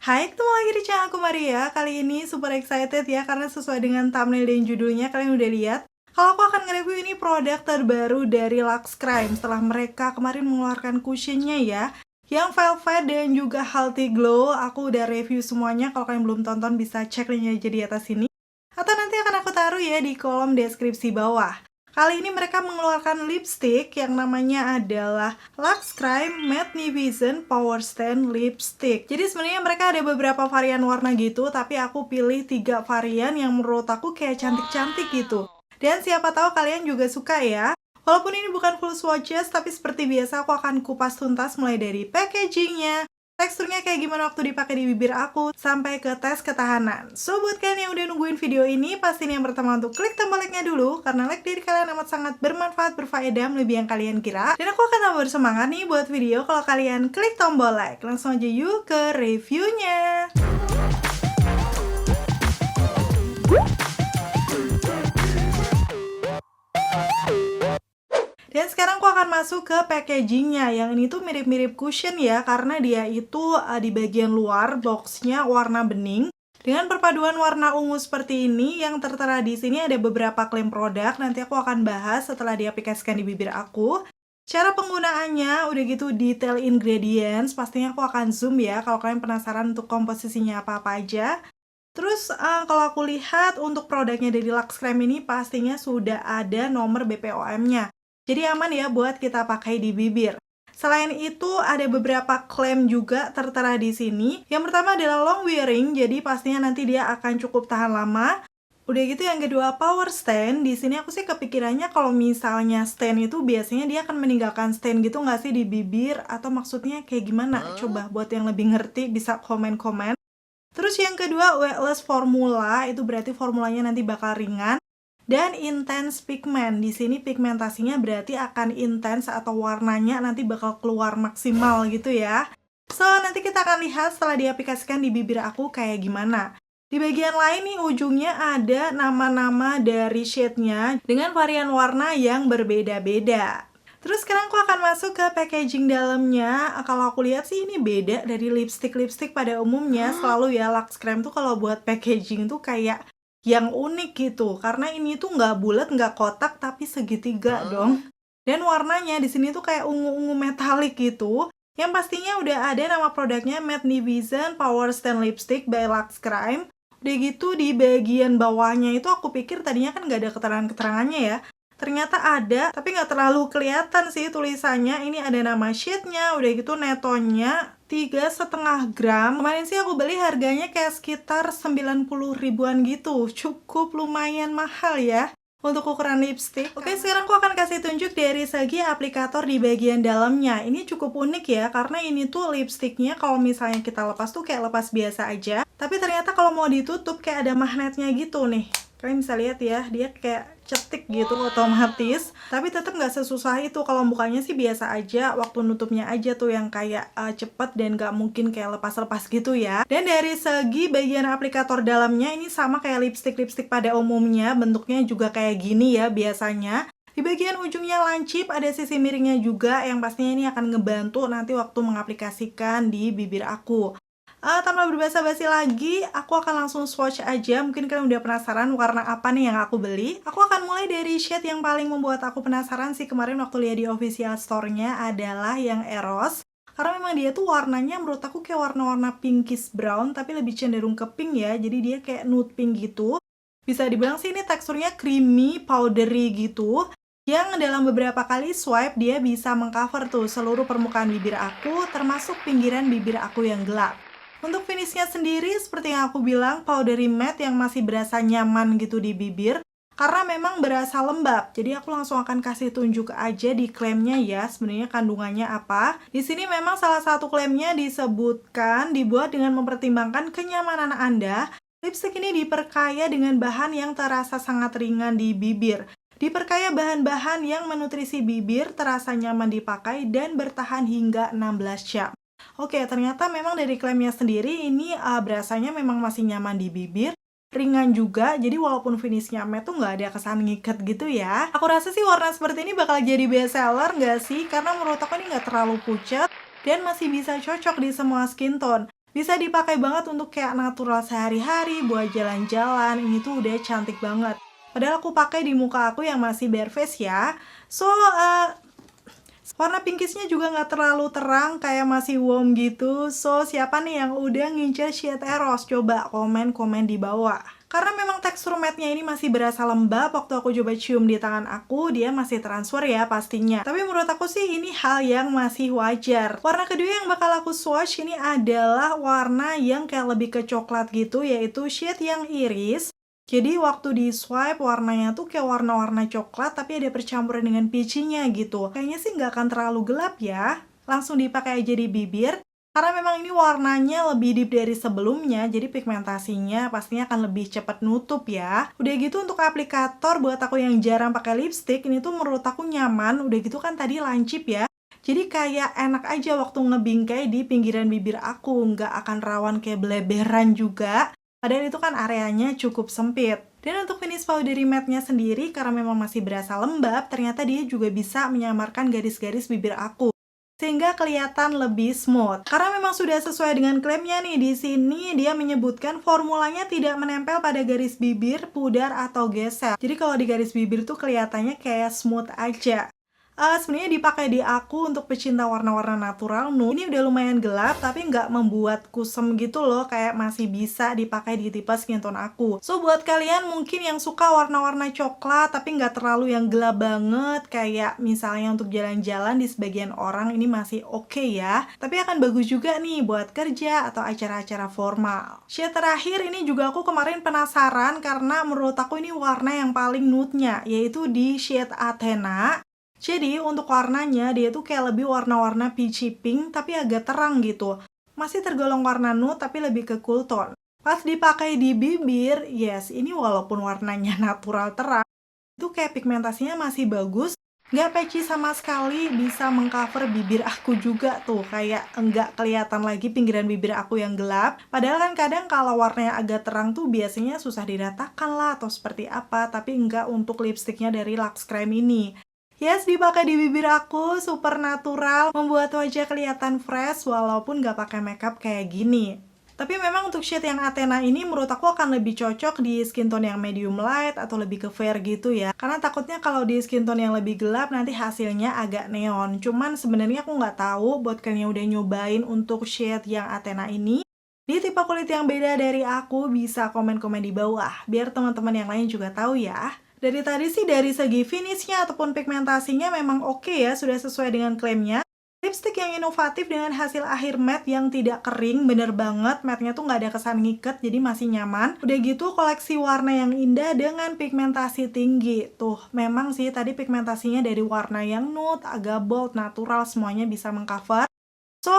Hai, ketemu lagi di channel aku Maria. Kali ini super excited ya karena sesuai dengan thumbnail dan judulnya kalian udah lihat. Kalau aku akan nge-review ini produk terbaru dari Lux Crime setelah mereka kemarin mengeluarkan cushionnya ya, yang velvet dan juga healthy glow. Aku udah review semuanya. Kalau kalian belum tonton bisa cek linknya aja di atas sini. Atau nanti akan aku taruh ya di kolom deskripsi bawah. Kali ini mereka mengeluarkan lipstick yang namanya adalah Lux Crime Matte Vision Power Stand Lipstick. Jadi sebenarnya mereka ada beberapa varian warna gitu, tapi aku pilih 3 varian yang menurut aku kayak cantik-cantik gitu. Dan siapa tahu kalian juga suka ya. Walaupun ini bukan full swatches, tapi seperti biasa aku akan kupas tuntas mulai dari packagingnya, teksturnya kayak gimana waktu dipakai di bibir aku, sampai ke tes ketahanan. So, buat kalian yang udah nungguin video ini, pastiin yang pertama untuk klik tombol like-nya dulu, karena like dari kalian amat sangat bermanfaat, berfaedah, melebihi yang kalian kira. Dan aku akan tambah bersemangat nih buat video kalau kalian klik tombol like. Langsung aja yuk ke reviewnya. Dan sekarang aku akan masuk ke packagingnya. Yang ini tuh mirip-mirip cushion ya, karena dia itu di bagian luar boxnya warna bening. Dengan perpaduan warna ungu seperti ini, yang tertera di sini ada beberapa klaim produk. Nanti aku akan bahas setelah diaplikasikan di bibir aku. Cara penggunaannya, udah gitu detail ingredients, pastinya aku akan zoom ya kalau kalian penasaran untuk komposisinya apa-apa aja. Terus kalau aku lihat untuk produknya dari Lux Crime ini pastinya sudah ada nomor BPOM-nya. Jadi aman ya buat kita pakai di bibir. Selain itu ada beberapa klaim juga tertera di sini. Yang pertama adalah long wearing, jadi pastinya nanti dia akan cukup tahan lama. Udah gitu yang kedua power stand. Di sini aku sih kepikirannya kalau misalnya stand itu biasanya dia akan meninggalkan stand gitu nggak sih di bibir, atau maksudnya kayak gimana? Coba buat yang lebih ngerti bisa komen-komen. Terus yang kedua weightless formula, itu berarti formulanya nanti bakal ringan. Dan intense pigment, di sini pigmentasinya berarti akan intens atau warnanya nanti bakal keluar maksimal gitu ya. So, nanti kita akan lihat setelah diaplikasikan di bibir aku kayak gimana. Di bagian lain nih ujungnya ada nama-nama dari shade-nya dengan varian warna yang berbeda-beda. Terus sekarang aku akan masuk ke packaging dalamnya. Kalau aku lihat sih ini beda dari lipstick-lipstick pada umumnya. Selalu ya Lux Crime tuh kalau buat packaging tuh kayak yang unik gitu, karena ini tuh nggak bulat, nggak kotak, tapi segitiga dong. Dan warnanya di sini tuh kayak ungu-ungu metalik gitu. Yang pastinya udah ada nama produknya Matte Vision Power Stand Lipstick by Lux Crime. Udah gitu di bagian bawahnya itu aku pikir tadinya kan nggak ada keterangan-keterangannya ya. Ternyata ada, tapi nggak terlalu kelihatan sih tulisannya. Ini ada nama shade-nya, udah gitu netonya 3,5 gram. Kemarin sih aku beli harganya kayak sekitar 90 ribuan gitu. Cukup lumayan mahal ya untuk ukuran lipstick. Oke, sekarang aku akan kasih tunjuk dari segi aplikator di bagian dalamnya. Ini cukup unik ya, karena ini tuh lipsticknya kalau misalnya kita lepas tuh kayak lepas biasa aja. Tapi ternyata kalau mau ditutup kayak ada magnetnya gitu nih. Kalian bisa lihat ya, dia kayak cetik gitu otomatis. Tapi tetap nggak sesusah itu. Kalau bukanya sih biasa aja, waktu nutupnya aja tuh yang kayak cepet dan nggak mungkin kayak lepas-lepas gitu ya. Dan dari segi bagian aplikator dalamnya ini sama kayak lipstick-lipstick pada umumnya. Bentuknya juga kayak gini ya biasanya. Di bagian ujungnya lancip, ada sisi miringnya juga yang pastinya ini akan ngebantu nanti waktu mengaplikasikan di bibir aku. Tanpa berbasa-basi lagi, aku akan langsung swatch aja. Mungkin kalian udah penasaran warna apa nih yang aku beli. Aku akan mulai dari shade yang paling membuat aku penasaran sih kemarin waktu lihat di official store-nya adalah yang Eros. Karena memang dia tuh warnanya menurut aku kayak warna-warna pinkish brown, tapi lebih cenderung ke pink ya. Jadi dia kayak nude pink gitu. Bisa dibilang sih ini teksturnya creamy, powdery gitu. Yang dalam beberapa kali swipe dia bisa mengcover tuh seluruh permukaan bibir aku, termasuk pinggiran bibir aku yang gelap. Untuk finishnya sendiri, seperti yang aku bilang, powdery matte yang masih berasa nyaman gitu di bibir. Karena memang berasa lembab, jadi aku langsung akan kasih tunjuk aja di klaimnya ya, sebenarnya kandungannya apa. Di sini memang salah satu klaimnya disebutkan dibuat dengan mempertimbangkan kenyamanan Anda. Lipstick ini diperkaya dengan bahan yang terasa sangat ringan di bibir. Diperkaya bahan-bahan yang menutrisi bibir, terasa nyaman dipakai, dan bertahan hingga 16 jam. Oke, ternyata memang dari klaimnya sendiri ini berasanya memang masih nyaman di bibir, ringan juga, jadi walaupun finishnya matte tuh nggak ada kesan ngikat gitu ya. Aku rasa sih warna seperti ini bakal jadi best seller nggak sih? Karena menurut aku ini nggak terlalu pucat dan masih bisa cocok di semua skin tone. Bisa dipakai banget untuk kayak natural sehari-hari, buat jalan-jalan, ini tuh udah cantik banget. Padahal aku pakai di muka aku yang masih bare face ya. So, warna pinkiesnya juga nggak terlalu terang, kayak masih warm gitu. So, siapa nih yang udah ngincer shade Eros? Coba komen-komen di bawah. Karena memang tekstur matte-nya ini masih berasa lembab, waktu aku coba cium di tangan aku, dia masih transfer ya pastinya. Tapi menurut aku sih ini hal yang masih wajar. Warna kedua yang bakal aku swatch ini adalah warna yang kayak lebih ke coklat gitu, yaitu shade yang iris. Jadi waktu di swipe warnanya tuh kayak warna-warna coklat tapi ada percampuran dengan peachy-nya gitu. Kayaknya sih nggak akan terlalu gelap ya. Langsung dipakai aja di bibir. Karena memang ini warnanya lebih deep dari sebelumnya, jadi pigmentasinya pastinya akan lebih cepat nutup ya. Udah gitu untuk aplikator buat aku yang jarang pakai lipstick, ini tuh menurut aku nyaman. Udah gitu kan tadi lancip ya. Jadi kayak enak aja waktu ngebingkai di pinggiran bibir aku, nggak akan rawan kayak beleberan juga. Padahal itu kan areanya cukup sempit. Dan untuk finish powdery matte-nya sendiri, karena memang masih berasa lembab, ternyata dia juga bisa menyamarkan garis-garis bibir aku, sehingga kelihatan lebih smooth. Karena memang sudah sesuai dengan klaimnya nih, di sini dia menyebutkan formulanya tidak menempel pada garis bibir, pudar, atau geser. Jadi kalau di garis bibir tuh kelihatannya kayak smooth aja. Sebenarnya dipakai di aku untuk pecinta warna-warna natural nude. Ini udah lumayan gelap tapi nggak membuat kusem gitu loh, kayak masih bisa dipakai di tipe skin tone aku. So buat kalian mungkin yang suka warna-warna coklat tapi nggak terlalu yang gelap banget, kayak misalnya untuk jalan-jalan di sebagian orang ini masih oke ya. Tapi akan bagus juga nih buat kerja atau acara-acara formal. Shade terakhir ini juga aku kemarin penasaran karena menurut aku ini warna yang paling nude-nya, yaitu di shade Athena. Jadi untuk warnanya dia tuh kayak lebih warna-warna peachy pink tapi agak terang gitu. Masih tergolong warna nude tapi lebih ke cool tone. Pas dipakai di bibir, yes ini walaupun warnanya natural terang, itu kayak pigmentasinya masih bagus. Nggak patchy sama sekali, bisa mengcover bibir aku juga tuh. Kayak nggak kelihatan lagi pinggiran bibir aku yang gelap. Padahal kan kadang kalau warnanya agak terang tuh biasanya susah diratakan lah atau seperti apa. Tapi nggak untuk lipstiknya dari Lux Creme ini. Yes, dipakai di bibir aku, super natural, membuat wajah kelihatan fresh walaupun nggak pakai makeup kayak gini. Tapi memang untuk shade yang Athena ini menurut aku akan lebih cocok di skin tone yang medium light atau lebih ke fair gitu ya. Karena takutnya kalau di skin tone yang lebih gelap nanti hasilnya agak neon. Cuman sebenarnya aku nggak tahu buat kalian yang udah nyobain untuk shade yang Athena ini. Di tipe kulit yang beda dari aku bisa komen-komen di bawah, biar teman-teman yang lain juga tahu ya. Dari tadi sih dari segi finishnya ataupun pigmentasinya memang oke ya, sudah sesuai dengan klaimnya. Lipstick yang inovatif dengan hasil akhir matte yang tidak kering, bener banget. Matte-nya tuh nggak ada kesan ngiket, jadi masih nyaman. Udah gitu koleksi warna yang indah dengan pigmentasi tinggi. Tuh, memang sih tadi pigmentasinya dari warna yang nude, agak bold, natural, semuanya bisa mengcover. So,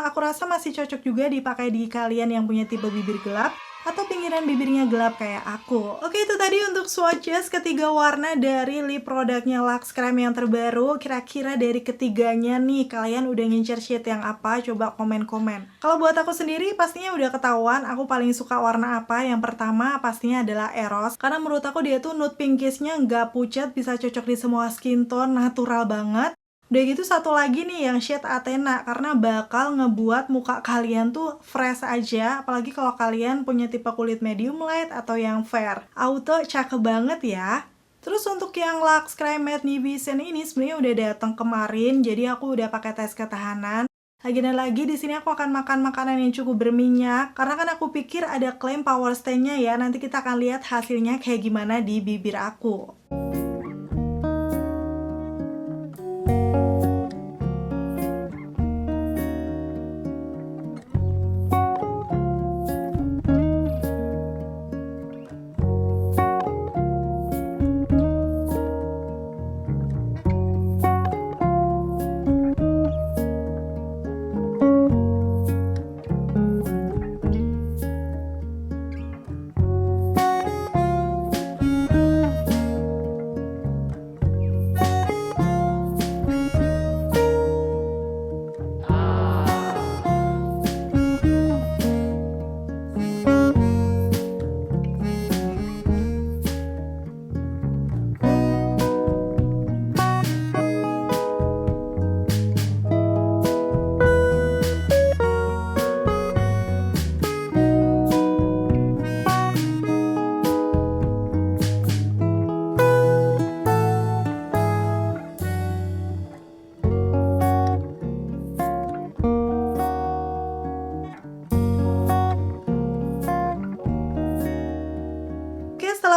aku rasa masih cocok juga dipakai di kalian yang punya tipe bibir gelap atau pinggiran bibirnya gelap kayak aku. Oke, itu tadi untuk swatches ketiga warna dari lip produknya Lux Creme yang terbaru. Kira-kira dari ketiganya nih, kalian udah ngincer shade yang apa? Coba komen-komen. Kalau buat aku sendiri, pastinya udah ketahuan aku paling suka warna apa. Yang pertama pastinya adalah Eros. Karena menurut aku dia tuh nude pinkish-nya nggak pucat, bisa cocok di semua skin tone, natural banget. Udah gitu satu lagi nih yang shade Athena, karena bakal ngebuat muka kalian tuh fresh aja, apalagi kalau kalian punya tipe kulit medium light atau yang fair. Auto cakep banget ya. Terus untuk yang Lux Creme Matte Nivision ini sebenarnya udah datang kemarin, jadi aku udah pakai tes ketahanan. Lagi dan lagi di sini aku akan makan makanan yang cukup berminyak, karena kan aku pikir ada klaim power stay-nya ya. Nanti kita akan lihat hasilnya kayak gimana di bibir aku.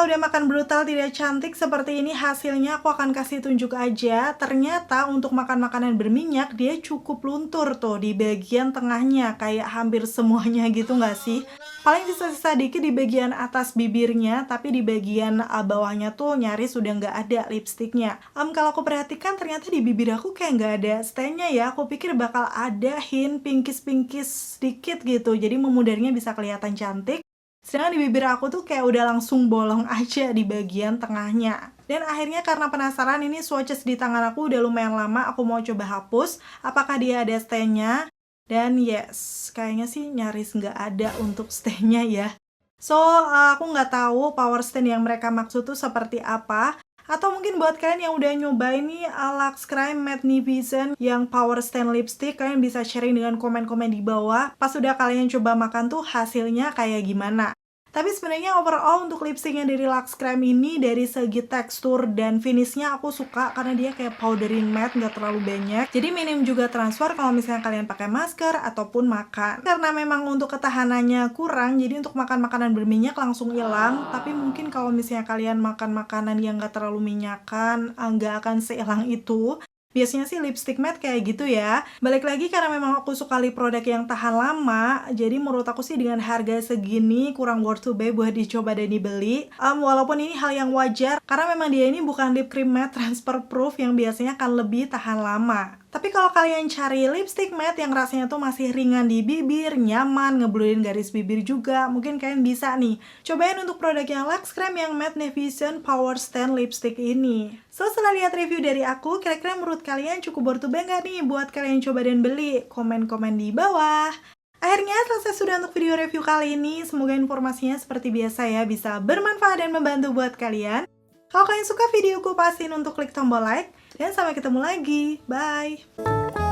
kalau udah makan brutal tidak cantik seperti ini hasilnya, aku akan kasih tunjuk aja. Ternyata untuk makan makanan berminyak dia cukup luntur tuh di bagian tengahnya, kayak hampir semuanya gitu nggak sih? Paling sisa-sisa dikit di bagian atas bibirnya, tapi di bagian bawahnya tuh nyaris sudah nggak ada lipstiknya. Kalau aku perhatikan ternyata di bibir aku kayak nggak ada stay-nya ya. Aku pikir bakal ada hint pinkis-pinkis sedikit gitu, jadi memudarnya bisa kelihatan cantik. Sedangkan di bibir aku tuh kayak udah langsung bolong aja di bagian tengahnya. Dan akhirnya karena penasaran, ini swatches di tangan aku udah lumayan lama, aku mau coba hapus. Apakah dia ada stay-nya? Dan yes, kayaknya sih nyaris nggak ada untuk stay-nya ya. So, aku nggak tahu power stand yang mereka maksud tuh seperti apa. Atau mungkin buat kalian yang udah nyobain nih Lux Crime Matte Nivision yang power stand lipstick, kalian bisa sharing dengan komen-komen di bawah. Pas udah kalian coba makan tuh hasilnya kayak gimana. Tapi sebenarnya overall untuk lipsticknya dari Lux Crime ini dari segi tekstur dan finishnya aku suka karena dia kayak powdering matte, nggak terlalu banyak. Jadi minim juga transfer kalau misalnya kalian pakai masker ataupun makan. Karena memang untuk ketahanannya kurang, jadi untuk makan makanan berminyak langsung hilang. Tapi mungkin kalau misalnya kalian makan makanan yang nggak terlalu minyakan, nggak akan sehilang itu. Biasanya sih lipstick matte kayak gitu ya. Balik lagi karena memang aku suka lip produk yang tahan lama, jadi menurut aku sih dengan harga segini kurang worth to buy buat dicoba dan dibeli. Walaupun ini hal yang wajar karena memang dia ini bukan lip cream matte transfer proof yang biasanya akan lebih tahan lama. Tapi kalau kalian cari lipstick matte yang rasanya tuh masih ringan di bibir, nyaman, ngeblurin garis bibir juga, mungkin kalian bisa nih cobain untuk produk yang Lux Crime yang Matte Nivision Power Stand Lipstick ini. So, setelah lihat review dari aku, kira-kira menurut kalian cukup worth to buy nggak nih buat kalian coba dan beli? Komen-komen di bawah. Akhirnya selesai sudah untuk video review kali ini. Semoga informasinya seperti biasa ya bisa bermanfaat dan membantu buat kalian. Kalau kalian suka videoku, pastiin untuk klik tombol like. Dan sampai ketemu lagi. Bye!